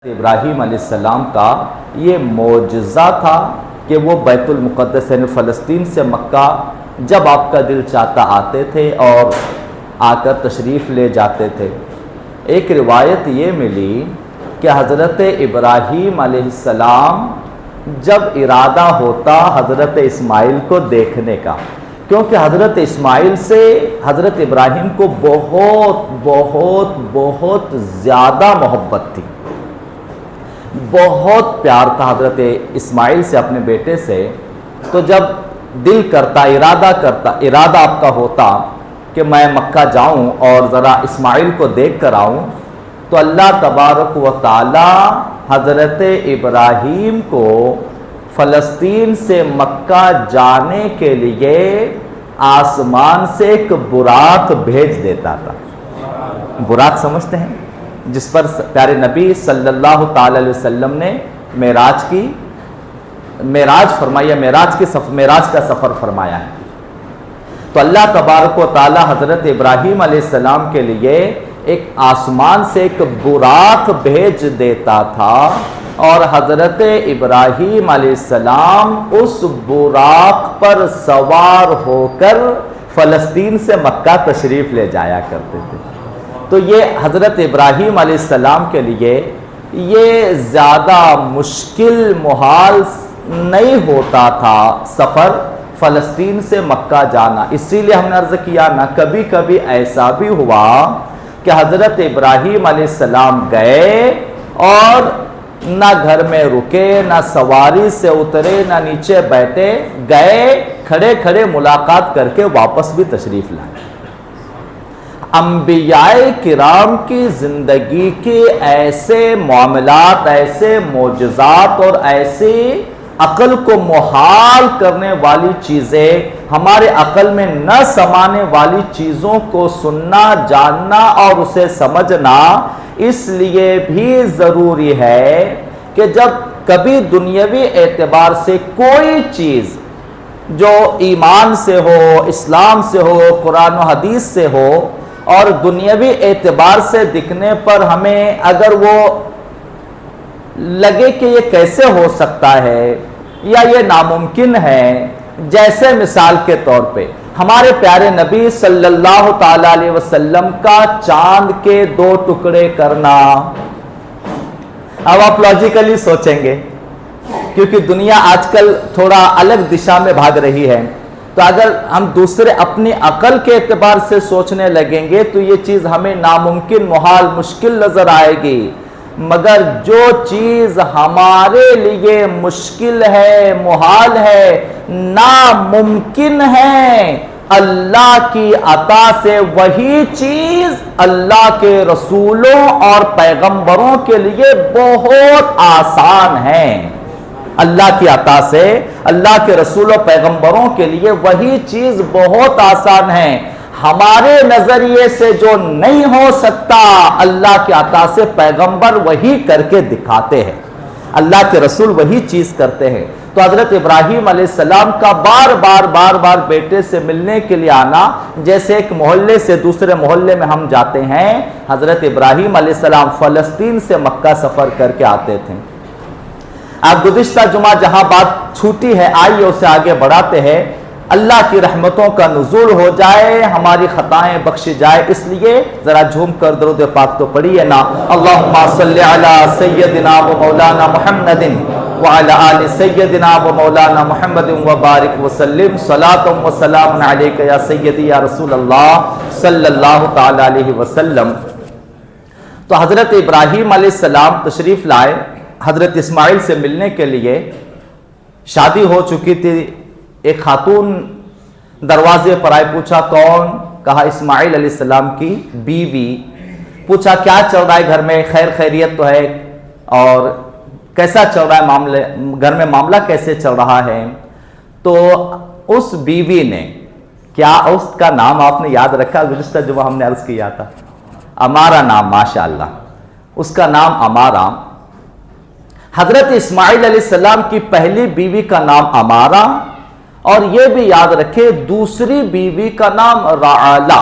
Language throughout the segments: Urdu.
ابراہیم علیہ السلام کا یہ معجزہ تھا کہ وہ بیت المقدس یعنی فلسطین سے مکہ جب آپ کا دل چاہتا آتے تھے اور آ کر تشریف لے جاتے تھے۔ ایک روایت یہ ملی کہ حضرت ابراہیم علیہ السلام جب ارادہ ہوتا حضرت اسماعیل کو دیکھنے کا، کیونکہ حضرت اسماعیل سے حضرت ابراہیم کو بہت بہت بہت زیادہ محبت تھی، بہت پیار تھا حضرت اسماعیل سے اپنے بیٹے سے۔ تو جب دل کرتا ارادہ آپ کا ہوتا کہ میں مکہ جاؤں اور ذرا اسماعیل کو دیکھ کر آؤں، تو اللہ تبارک و تعالی حضرت ابراہیم کو فلسطین سے مکہ جانے کے لیے آسمان سے ایک براق بھیج دیتا تھا۔ براق سمجھتے ہیں؟ جس پر پیارے نبی صلی اللہ تعالی علیہ وسلم نے معراج فرمایا، معراج کا سفر فرمایا ہے۔ تو اللہ تبارک و تعالی حضرت ابراہیم علیہ السلام کے لیے ایک آسمان سے ایک براق بھیج دیتا تھا، اور حضرت ابراہیم علیہ السلام اس براق پر سوار ہو کر فلسطین سے مکہ تشریف لے جایا کرتے تھے۔ تو یہ حضرت ابراہیم علیہ السلام کے لیے یہ زیادہ مشکل محال نہیں ہوتا تھا سفر فلسطین سے مکہ جانا۔ اسی لیے ہم نے عرض کیا نا، کبھی کبھی ایسا بھی ہوا کہ حضرت ابراہیم علیہ السلام گئے اور نہ گھر میں رکے، نہ سواری سے اترے، نہ نیچے بیٹھے، گئے کھڑے کھڑے ملاقات کر کے واپس بھی تشریف لائے۔ انبیاء کرام کی زندگی کے ایسے معاملات، ایسے معجزات اور ایسے عقل کو محال کرنے والی چیزیں، ہمارے عقل میں نہ سمانے والی چیزوں کو سننا، جاننا اور اسے سمجھنا اس لیے بھی ضروری ہے کہ جب کبھی دنیاوی اعتبار سے کوئی چیز جو ایمان سے ہو، اسلام سے ہو، قرآن و حدیث سے ہو، اور دنیاوی اعتبار سے دکھنے پر ہمیں اگر وہ لگے کہ یہ کیسے ہو سکتا ہے یا یہ ناممکن ہے، جیسے مثال کے طور پہ ہمارے پیارے نبی صلی اللہ تعالی علیہ وسلم کا چاند کے 2 ٹکڑے کرنا۔ اب آپ لاجیکلی سوچیں گے، کیونکہ دنیا آج کل تھوڑا الگ دشا میں بھاگ رہی ہے، تو اگر ہم دوسرے اپنی عقل کے اعتبار سے سوچنے لگیں گے تو یہ چیز ہمیں ناممکن، محال، مشکل نظر آئے گی۔ مگر جو چیز ہمارے لیے مشکل ہے، محال ہے، ناممکن ہے، اللہ کی عطا سے وہی چیز اللہ کے رسولوں اور پیغمبروں کے لیے بہت آسان ہے۔ اللہ کی عطا سے اللہ کے رسول و پیغمبروں کے لیے وہی چیز بہت آسان ہے۔ ہمارے نظریے سے جو نہیں ہو سکتا، اللہ کی عطا سے پیغمبر وہی کر کے دکھاتے ہیں، اللہ کے رسول وہی چیز کرتے ہیں۔ تو حضرت ابراہیم علیہ السلام کا بار بار بیٹے سے ملنے کے لیے آنا، جیسے ایک محلے سے دوسرے محلے میں ہم جاتے ہیں، حضرت ابراہیم علیہ السلام فلسطین سے مکہ سفر کر کے آتے تھے۔ اب گزشتہ جمعہ جہاں بات چھوٹی ہے، آئیے اسے آگے بڑھاتے ہیں۔ اللہ کی رحمتوں کا نزول ہو جائے، ہماری خطائیں بخشی جائے، اس لیے ذرا جھوم کر درود پاک تو پڑھیے نا۔ اللہم صلی علی سیدنا و مولانا محمد وعلی آل سیدنا و مولانا محمد وبارک وسلم، صلاۃ و سلام علیک یا سیدی یا رسول اللہ صلی اللہ تعالی علیہ وسلم۔ تو حضرت ابراہیم علیہ السلام تشریف لائے حضرت اسماعیل سے ملنے کے لیے۔ شادی ہو چکی تھی، ایک خاتون دروازے پر آئے، پوچھا کون؟ کہا اسماعیل علیہ السلام کی بیوی۔ پوچھا کیا چل رہا ہے گھر میں، خیر خیریت تو ہے، اور کیسا چل رہا ہے گھر میں معاملہ کیسے چل رہا ہے؟ تو اس بیوی نے، کیا اس کا نام آپ نے یاد رکھا؟ گزشتہ جب ہم نے عرض کیا تھا، امارہ نام، ماشاءاللہ، اس کا نام امارہ۔ حضرت اسماعیل علیہ السلام کی پہلی بیوی کا نام امارہ، اور یہ بھی یاد رکھے دوسری بیوی کا نام رعالہ۔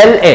LA,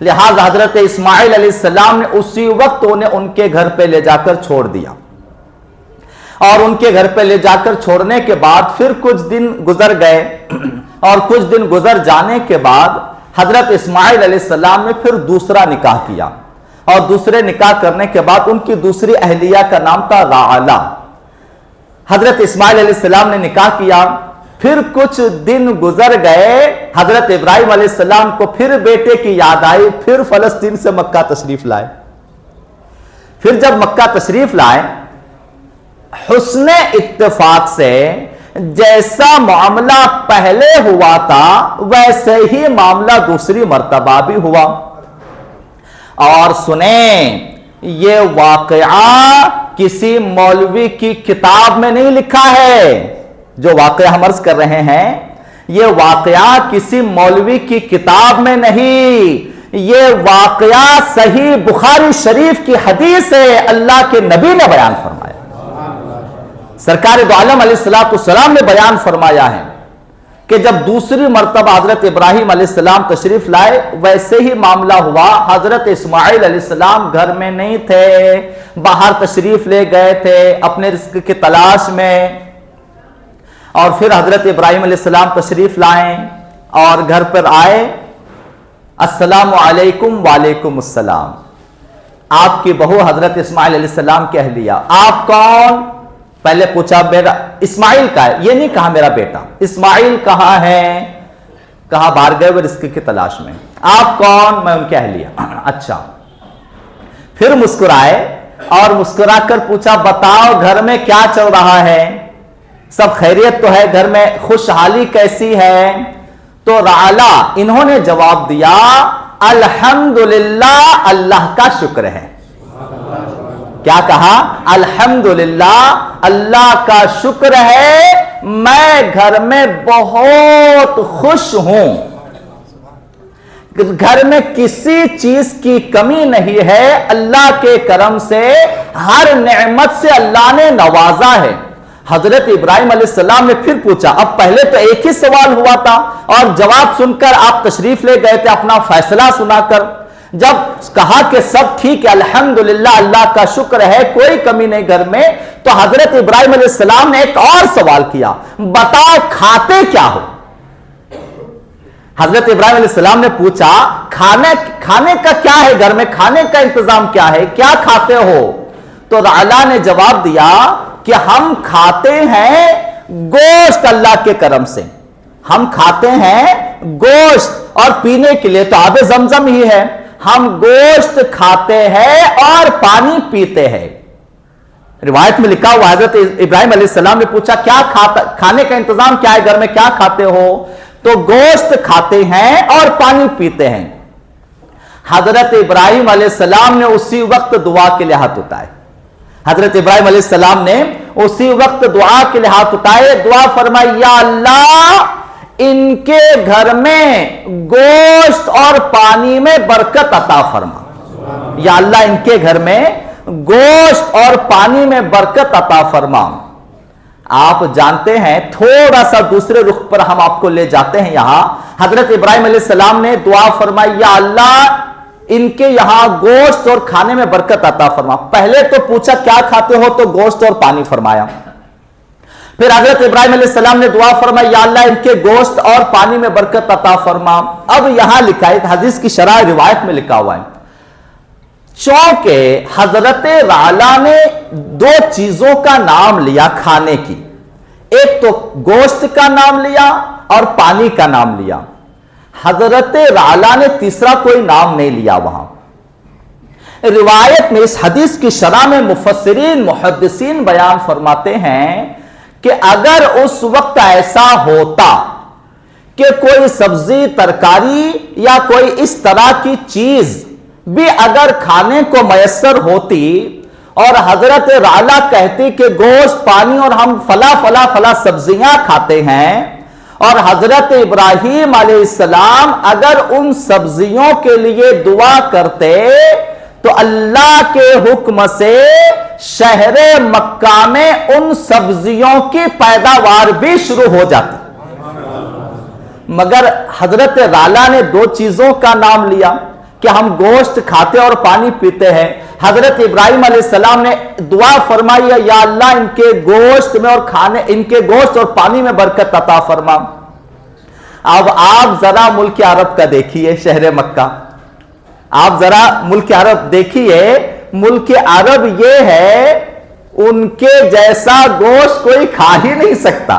لہذا حضرت اسماعیل علیہ السلام نے اسی وقت انہیں ان کے گھر پہ لے جا کر چھوڑ دیا، اور ان کے گھر پہ لے جا کر چھوڑنے کے بعد پھر کچھ دن گزر گئے، اور کچھ دن گزر جانے کے بعد حضرت اسماعیل علیہ السلام نے پھر دوسرا نکاح کیا، اور دوسرے نکاح کرنے کے بعد ان کی دوسری اہلیہ کا نام تھا رعلہ۔ حضرت اسماعیل علیہ السلام نے نکاح کیا، پھر کچھ دن گزر گئے، حضرت ابراہیم علیہ السلام کو پھر بیٹے کی یاد آئی، پھر فلسطین سے مکہ تشریف لائے۔ پھر جب مکہ تشریف لائے، حسن اتفاق سے جیسا معاملہ پہلے ہوا تھا ویسے ہی معاملہ دوسری مرتبہ بھی ہوا۔ اور سنیں، یہ واقعہ کسی مولوی کی کتاب میں نہیں لکھا ہے، جو واقعہ ہم عرض کر رہے ہیں یہ واقعہ کسی مولوی کی کتاب میں نہیں، یہ واقعہ صحیح بخاری شریف کی حدیث ہے، اللہ کے نبی نے بیان فرمایا، سرکار دو عالم علیہ السلام نے بیان فرمایا ہے کہ جب دوسری مرتبہ حضرت ابراہیم علیہ السلام تشریف لائے ویسے ہی معاملہ ہوا۔ حضرت اسماعیل علیہ السلام گھر میں نہیں تھے، باہر تشریف لے گئے تھے اپنے رزق کی تلاش میں، اور پھر حضرت ابراہیم علیہ السلام تشریف لائیں اور گھر پر آئے، السلام علیکم وعلیکم السلام۔ آپ کی بہو حضرت اسماعیل علیہ السلام کی اہلیہ، آپ کون؟ پہلے پوچھا میرا اسماعیل کا ہے، یہ نہیں کہا میرا بیٹا، اسماعیل کہاں ہے؟ کہا باہر گئے وہ رزق کی تلاش میں۔ آپ کون؟ میں ان کی اہلیہ۔ اچھا، پھر مسکرائے اور مسکرا کر پوچھا بتاؤ گھر میں کیا چل رہا ہے، سب خیریت تو ہے، گھر میں خوشحالی کیسی ہے؟ تو رعلہ انہوں نے جواب دیا الحمدللہ، اللہ کا شکر ہے۔ کیا کہا؟ الحمدللہ، اللہ کا شکر ہے، میں گھر میں بہت خوش ہوں، گھر میں کسی چیز کی کمی نہیں ہے، اللہ کے کرم سے ہر نعمت سے اللہ نے نوازا ہے۔ حضرت ابراہیم علیہ السلام نے پھر پوچھا، اب پہلے تو ایک ہی سوال ہوا تھا اور جواب سن کر آپ تشریف لے گئے تھے اپنا فیصلہ سنا کر، جب کہا کہ سب ٹھیک ہے الحمدللہ اللہ کا شکر ہے کوئی کمی نہیں گھر میں، تو حضرت ابراہیم علیہ السلام نے ایک اور سوال کیا، بتاؤ کھاتے کیا ہو؟ حضرت ابراہیم علیہ السلام نے پوچھا کھانے کا کیا ہے، گھر میں کھانے کا انتظام کیا ہے، کیا کھاتے ہو؟ تو رعلہ نے جواب دیا کہ ہم کھاتے ہیں گوشت، اللہ کے کرم سے ہم کھاتے ہیں گوشت، اور پینے کے لیے تو آب زمزم ہی ہے، ہم گوشت کھاتے ہیں اور پانی پیتے ہیں۔ روایت میں لکھا ہوا حضرت ابراہیم علیہ السلام نے پوچھا کیا کھانے کا انتظام کیا ہے گھر میں، کیا کھاتے ہو؟ تو گوشت کھاتے ہیں اور پانی پیتے ہیں۔ حضرت ابراہیم علیہ السلام نے اسی وقت دعا کے لیے ہاتھ اٹھائے، حضرت ابراہیم علیہ السلام نے اسی وقت دعا کے لیے ہاتھ اٹھائے، دعا فرمائی یا اللہ ان کے گھر میں گوشت اور پانی میں برکت عطا فرما، یا اللہ ان کے گھر میں گوشت اور پانی میں برکت عطا فرما۔ آپ جانتے ہیں، تھوڑا سا دوسرے رخ پر ہم آپ کو لے جاتے ہیں، یہاں حضرت ابراہیم علیہ السلام نے دعا فرمائی یا اللہ ان کے یہاں گوشت اور کھانے میں برکت عطا فرما۔ پہلے تو پوچھا کیا کھاتے ہو، تو گوشت اور پانی فرمایا۔ پھر حضرت ابراہیم علیہ السلام نے دعا فرمائی یا اللہ ان کے گوشت اور پانی میں برکت عطا فرما۔ اب یہاں لکھا ہے، حدیث کی شرح روایت میں لکھا ہوا ہے، چونکہ حضرت رعلہ نے دو چیزوں کا نام لیا کھانے کی، ایک تو گوشت کا نام لیا اور پانی کا نام لیا، حضرت رعلہ نے تیسرا کوئی نام نہیں لیا وہاں۔ روایت میں اس حدیث کی شرح میں مفسرین محدثین بیان فرماتے ہیں کہ اگر اس وقت ایسا ہوتا کہ کوئی سبزی ترکاری یا کوئی اس طرح کی چیز بھی اگر کھانے کو میسر ہوتی اور حضرت رعلہ کہتی کہ گوشت پانی اور ہم فلا سبزیاں کھاتے ہیں، اور حضرت ابراہیم علیہ السلام اگر ان سبزیوں کے لیے دعا کرتے تو اللہ کے حکم سے شہر مکہ میں ان سبزیوں کی پیداوار بھی شروع ہو جاتی، مگر حضرت رعلہ نے دو چیزوں کا نام لیا، کہ ہم گوشت کھاتے اور پانی پیتے ہیں. حضرت ابراہیم علیہ السلام نے دعا فرمائی ہے یا اللہ ان کے گوشت میں اور کھانے ان کے گوشت اور پانی میں برکت عطا فرما. اب آپ ذرا ملک عرب کا دیکھیے, شہر مکہ, آپ ذرا ملک عرب دیکھیے. ملک عرب یہ ہے ان کے جیسا گوشت کوئی کھا ہی نہیں سکتا.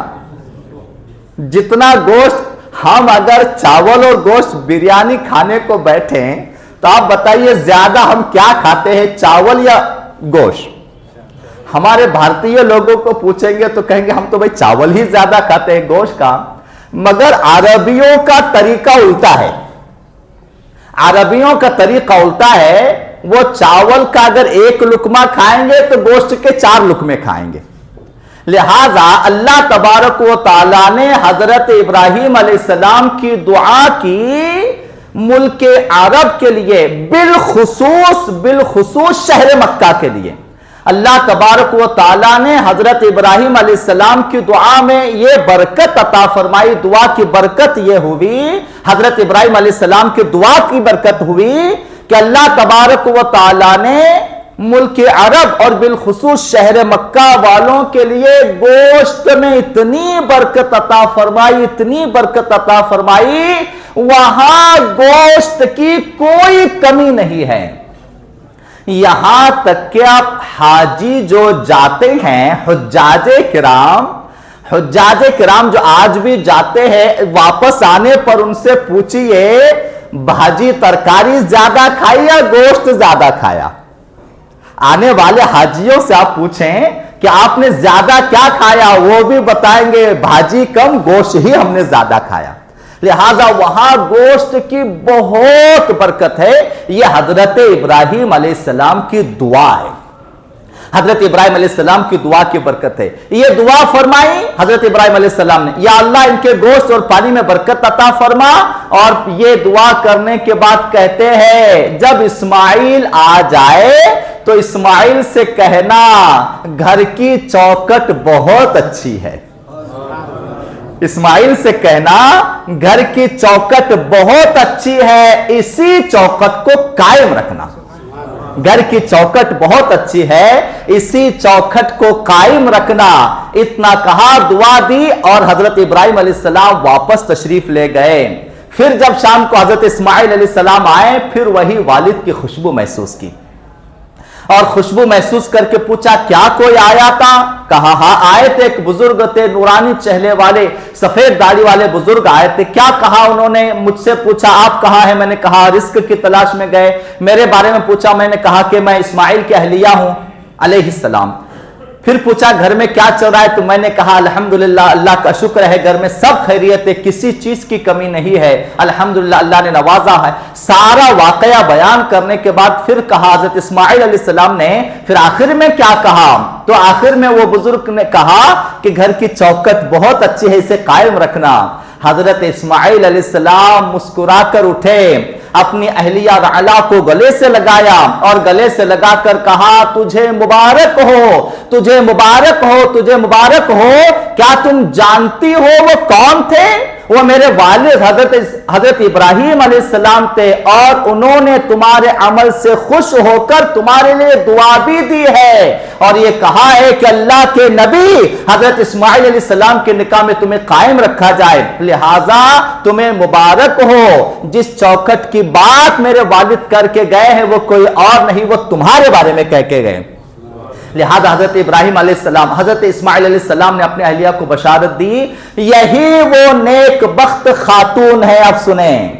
جتنا گوشت ہم اگر چاول اور گوشت بریانی کھانے کو بیٹھیں تو آپ بتائیے زیادہ ہم کیا کھاتے ہیں, چاول یا گوشت؟ ہمارے بھارتی لوگوں کو پوچھیں گے تو کہیں گے ہم تو بھائی چاول ہی زیادہ کھاتے ہیں گوشت کا. مگر عربیوں کا طریقہ الٹا ہے. عربیوں کا طریقہ الٹا ہے. وہ چاول کا اگر ایک لقمہ کھائیں گے تو گوشت کے 4 لقمے کھائیں گے. لہذا اللہ تبارک و تعالیٰ نے حضرت ابراہیم علیہ السلام کی دعا کی ملک عرب کے لیے, بالخصوص شہر مکہ کے لیے. اللہ تبارک و تعالیٰ نے حضرت ابراہیم علیہ السلام کی دعا میں یہ برکت عطا فرمائی. دعا کی برکت یہ ہوئی, حضرت ابراہیم علیہ السلام کی دعا کی برکت ہوئی کہ اللہ تبارک و تعالیٰ نے ملک عرب اور بالخصوص شہر مکہ والوں کے لیے گوشت میں اتنی برکت عطا فرمائی, اتنی برکت عطا فرمائی, وہاں گوشت کی کوئی کمی نہیں ہے. یہاں تک کہ آپ حاجی جو جاتے ہیں, حجاج کرام جو آج بھی جاتے ہیں, واپس آنے پر ان سے پوچھئے بھاجی ترکاری زیادہ کھائی یا گوشت زیادہ کھایا. آنے والے حاجیوں سے آپ پوچھیں کہ آپ نے زیادہ کیا کھایا, وہ بھی بتائیں گے بھاجی کم, گوشت ہی ہم نے زیادہ کھایا. لہذا وہاں گوشت کی بہت برکت ہے. یہ حضرت ابراہیم علیہ السلام کی دعا ہے. حضرت ابراہیم علیہ السلام کی دعا کی برکت ہے. یہ دعا فرمائی حضرت ابراہیم علیہ السلام نے, یا اللہ ان کے گوشت اور پانی میں برکت عطا فرما. اور یہ دعا کرنے کے بعد کہتے ہیں جب اسماعیل آ جائے تو اسماعیل سے کہنا گھر کی چوکٹ بہت اچھی ہے. اسماعیل سے کہنا گھر کی چوکٹ بہت اچھی ہے, اسی چوکٹ کو قائم رکھنا. گھر کی چوکٹ بہت اچھی ہے, اسی چوکٹ کو قائم رکھنا. اتنا کہا, دعا دی اور حضرت ابراہیم علیہ السلام واپس تشریف لے گئے. پھر جب شام کو حضرت اسماعیل علیہ السلام آئے, پھر وہی والد کی خوشبو محسوس کی اور خوشبو محسوس کر کے پوچھا کیا کوئی آیا تھا؟ کہا ہاں آئے تھے, ایک بزرگ تھے, نورانی چہرے والے, سفید داڑھی والے بزرگ آئے تھے. کیا کہا انہوں نے؟ مجھ سے پوچھا آپ کہاں ہیں؟ میں نے کہا رزق کی تلاش میں گئے. میرے بارے میں پوچھا, میں نے کہا کہ میں اسماعیل کی اہلیہ ہوں علیہ السلام. پھر پوچھا گھر میں کیا چل رہا ہے؟ تو میں نے کہا الحمدللہ اللہ کا شکر ہے گھر میں سب خیریت ہے, کسی چیز کی کمی نہیں ہے, الحمدللہ اللہ نے نوازا ہے. سارا واقعہ بیان کرنے کے بعد پھر کہا حضرت اسماعیل علیہ السلام نے, پھر آخر میں کیا کہا؟ تو آخر میں وہ بزرگ نے کہا کہ گھر کی چوکٹ بہت اچھی ہے, اسے قائم رکھنا. حضرت اسماعیل علیہ السلام مسکرا کر اٹھے, اپنی اہلیہ رعلا کو گلے سے لگایا اور گلے سے لگا کر کہا تجھے مبارک ہو, تجھے مبارک ہو, تجھے مبارک ہو. کیا تم جانتی ہو وہ کون تھے؟ وہ میرے والد حضرت ابراہیم علیہ السلام تھے, اور انہوں نے تمہارے عمل سے خوش ہو کر تمہارے لیے دعا بھی دی ہے, اور یہ کہا ہے کہ اللہ کے نبی حضرت اسماعیل علیہ السلام کے نکاح میں تمہیں قائم رکھا جائے. لہذا تمہیں مبارک ہو. جس چوکٹ کی بات میرے والد کر کے گئے ہیں وہ کوئی اور نہیں, وہ تمہارے بارے میں کہہ کے گئے. لہذا حضرت ابراہیم علیہ السلام, حضرت اسماعیل علیہ السلام نے اپنے اہلیہ کو بشارت دی, یہی وہ نیک بخت خاتون ہے. اب سنیں,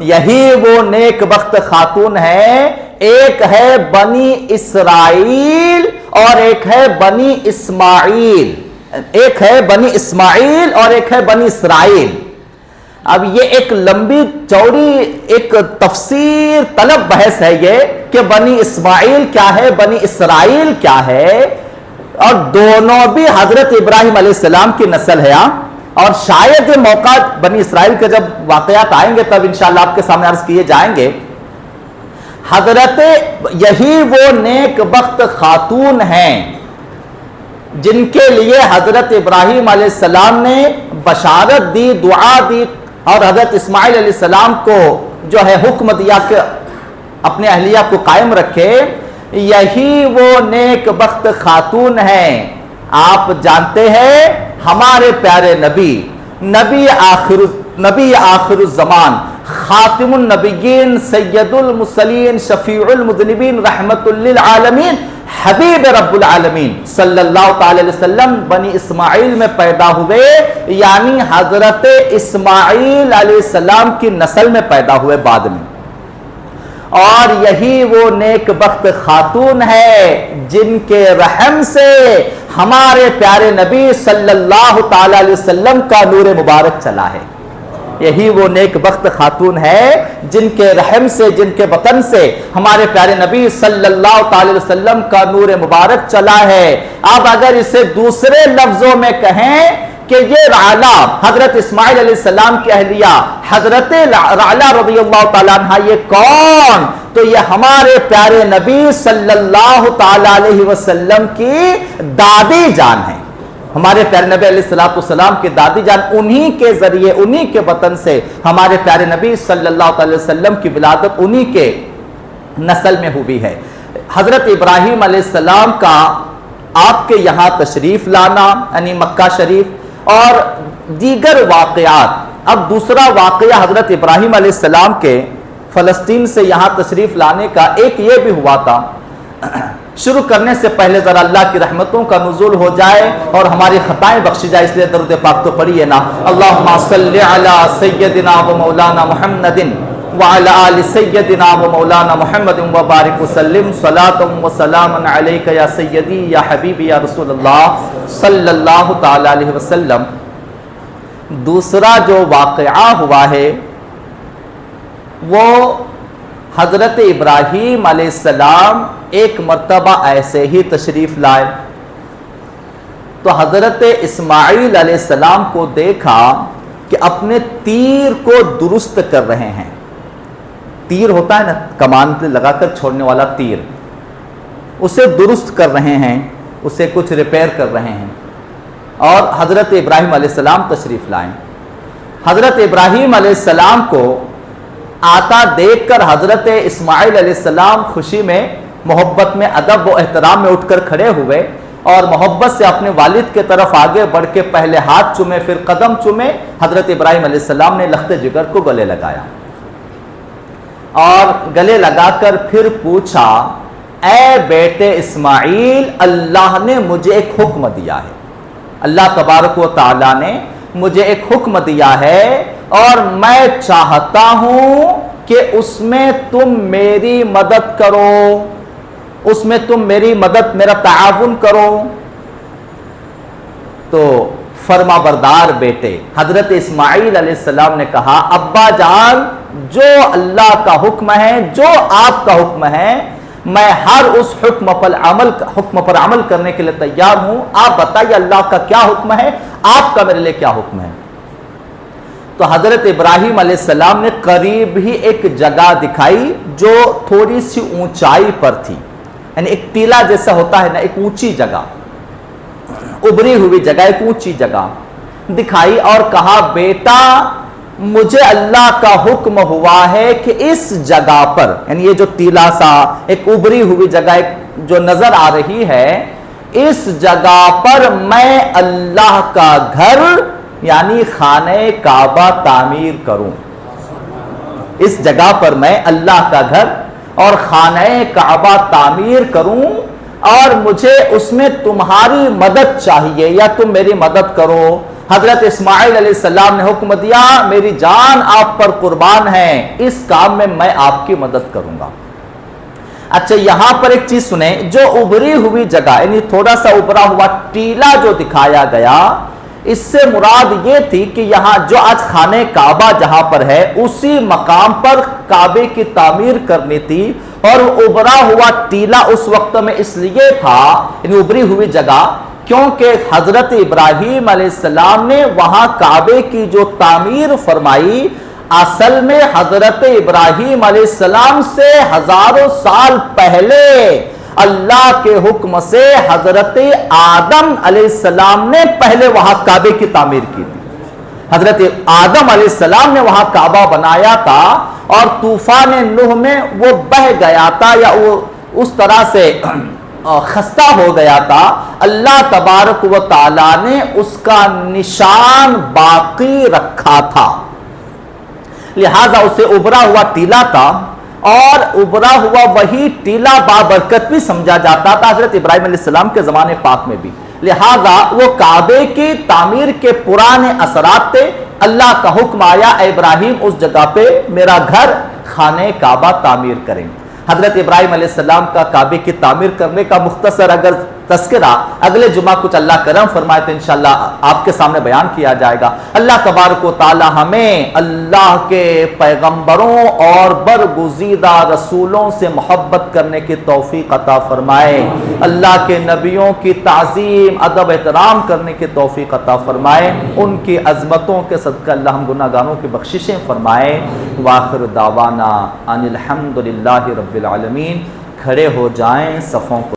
یہی وہ نیک بخت خاتون ہے. ایک ہے بنی اسرائیل اور ایک ہے بنی اسماعیل, ایک ہے بنی اسماعیل اور ایک ہے بنی اسرائیل. اب یہ ایک لمبی چوڑی ایک تفسیر طلب بحث ہے یہ کہ بنی اسماعیل کیا ہے, بنی اسرائیل کیا ہے, اور دونوں بھی حضرت ابراہیم علیہ السلام کی نسل ہے. اور شاید یہ موقع بنی اسرائیل کے جب واقعات آئیں گے تب انشاءاللہ آپ کے سامنے عرض کیے جائیں گے. حضرت یہی وہ نیک بخت خاتون ہیں جن کے لیے حضرت ابراہیم علیہ السلام نے بشارت دی, دعا دی, اور حضرت اسماعیل علیہ السلام کو جو ہے حکم دیا کہ اپنے اہلیہ کو قائم رکھے، یہی وہ نیک بخت خاتون ہیں۔ آپ جانتے ہیں ہمارے پیارے نبی آخر الزمان، خاتم النبیین، سید المرسلین، شفیع المذنبین، رحمت للعالمین، حبیب رب العالمین صلی اللہ تعالی علیہ وسلم بنی اسماعیل میں پیدا ہوئے، یعنی حضرت اسماعیل علیہ السلام کی نسل میں پیدا ہوئے بعد میں، اور یہی وہ نیک بخت خاتون ہے جن کے رحم سے ہمارے پیارے نبی صلی اللہ تعالی علیہ وسلم کا نور مبارک چلا ہے۔ یہی وہ نیک بخت خاتون ہے جن کے رحم سے، جن کے وطن سے ہمارے پیارے نبی صلی اللہ تعالی علیہ وسلم کا نور مبارک چلا ہے۔ اب اگر اسے دوسرے لفظوں میں کہیں کہ یہ رعلا، حضرت اسماعیل علیہ السلام کی اہلیہ حضرت رعلا رضی اللہ تعالیٰ عنہ، یہ کون؟ تو یہ ہمارے پیارے نبی صلی اللہ تعالی علیہ وسلم کی دادی جان ہے۔ ہمارے پیارے نبی علیہ السلام کی دادی جان، انہی کے ذریعے، انہی کے وطن سے ہمارے پیارے نبی صلی اللہ علیہ وسلم کی ولادت انہی کے نسل میں ہوئی ہے۔ حضرت ابراہیم علیہ السلام کا آپ کے یہاں تشریف لانا، یعنی مکہ شریف، اور دیگر واقعات۔ اب دوسرا واقعہ حضرت ابراہیم علیہ السلام کے فلسطین سے یہاں تشریف لانے کا ایک یہ بھی ہوا تھا۔ شروع کرنے سے پہلے ذرا اللہ کی رحمتوں کا نزول ہو جائے اور ہماری خطائیں بخشی جائے، اس لیے درود پاک تو پڑھیے نا۔ اللہم صلی علی سیدنا و مولانا محمد وعلی آل سیدنا و مولانا محمد وبارک وسلم، صلاۃ و سلام علیک یا سیدی یا حبیبی یا رسول اللہ صلی اللہ تعالی علیہ وسلم۔ دوسرا جو واقعہ ہوا ہے وہ حضرت ابراہیم علیہ السلام ایک مرتبہ ایسے ہی تشریف لائے تو حضرت اسماعیل علیہ السلام کو دیکھا کہ اپنے تیر کو درست کر رہے ہیں۔ تیر ہوتا ہے نا، کمان سے لگا کر چھوڑنے والا تیر، اسے درست کر رہے ہیں، اسے کچھ ریپیئر کر رہے ہیں، اور حضرت ابراہیم علیہ السلام تشریف لائیں۔ حضرت ابراہیم علیہ السلام کو آتا دیکھ کر حضرت اسماعیل علیہ السلام خوشی میں، محبت میں، ادب و احترام میں اٹھ کر کھڑے ہوئے اور محبت سے اپنے والد کے طرف آگے بڑھ کے پہلے ہاتھ چومے، پھر قدم چومے۔ حضرت ابراہیم علیہ السلام نے لخت جگر کو گلے لگایا اور گلے لگا کر پھر پوچھا، اے بیٹے اسماعیل، اللہ نے مجھے ایک حکم دیا ہے، اللہ تبارک و تعالیٰ نے مجھے ایک حکم دیا ہے اور میں چاہتا ہوں کہ اس میں تم میری مدد کرو، اس میں تم میری مدد، میرا تعاون کرو۔ تو فرما بردار بیٹے حضرت اسماعیل علیہ السلام نے کہا، ابا جان، جو اللہ کا حکم ہے، جو آپ کا حکم ہے، میں ہر اس حکم پر عمل کرنے کے لیے تیار ہوں۔ آپ بتائیے اللہ کا کیا حکم ہے، آپ کا میرے لیے کیا حکم ہے؟ تو حضرت ابراہیم علیہ السلام نے قریب ہی ایک جگہ دکھائی جو تھوڑی سی اونچائی پر تھی، یعنی ایک ٹیلا جیسا ہوتا ہے نا، ایک اونچی جگہ، ابری ہوئی جگہ، ایک اونچی جگہ دکھائی اور کہا، بیٹا مجھے اللہ کا حکم ہوا ہے کہ اس جگہ پر، یعنی یہ جو ٹیلا سا ایک ابری ہوئی جگہ جو نظر آ رہی ہے، اس جگہ پر میں اللہ کا گھر یعنی خانہ کعبہ تعمیر کروں۔ اس جگہ پر میں اللہ کا گھر اور خانہ کعبہ تعمیر کروں، اور مجھے اس میں تمہاری مدد چاہیے یا تم میری مدد کرو۔ حضرت اسماعیل علیہ السلام نے حکم دیا، میری جان آپ پر قربان ہے، اس کام میں آپ کی مدد کروں گا۔ اچھا، یہاں پر ایک چیز سنیں، جو ابری ہوئی جگہ یعنی تھوڑا سا ابرا ہوا ٹیلا جو دکھایا گیا، اس سے مراد یہ تھی کہ یہاں جو آج خانہ کعبہ جہاں پر ہے، اسی مقام پر کعبے کی تعمیر کرنی تھی، اور ابرا ہوا ٹیلا اس وقت میں اس لیے تھا، یعنی ابری ہوئی جگہ، کیونکہ حضرت ابراہیم علیہ السلام نے وہاں کعبے کی جو تعمیر فرمائی، اصل میں حضرت ابراہیم علیہ السلام سے ہزاروں سال پہلے اللہ کے حکم سے حضرت آدم علیہ السلام نے پہلے وہاں کعبے کی تعمیر کی تھی۔ حضرت آدم علیہ السلام نے وہاں کعبہ بنایا تھا، اور طوفان نوح میں وہ بہہ گیا تھا یا وہ اس طرح سے خستہ ہو گیا تھا، اللہ تبارک و تعالی نے اس کا نشان باقی رکھا تھا، لہذا اسے ابھرا ہوا ٹیلا تھا، اور ابھرا ہوا وہی ٹیلا بابرکت بھی سمجھا جاتا تھا حضرت ابراہیم علیہ السلام کے زمانے پاک میں بھی، لہذا وہ کعبے کی تعمیر کے پرانے اثرات تھے۔ اللہ کا حکم آیا اے ابراہیم اس جگہ پہ میرا گھر خانہ کعبہ تعمیر کریں۔ حضرت ابراہیم علیہ السلام کا کعبے کی تعمیر کرنے کا مختصر اگر تذکرہ اگلے جمعہ کچھ اللہ کرم فرمائے تو انشاءاللہ آپ کے سامنے بیان کیا جائے گا۔ اللہ تبارک و تعالی ہمیں اللہ کے پیغمبروں اور برگزیدہ رسولوں سے محبت کرنے کی توفیق عطا فرمائے، اللہ کے نبیوں کی تعظیم ادب احترام کرنے کی توفیق عطا فرمائے، ان کی عظمتوں کے صدقہ اللہ ہم گناہ گاروں کی بخششیں فرمائے۔ وآخر دعوانا ان الحمدللہ رب العالمین۔ کھڑے ہو جائیں، صفوں کو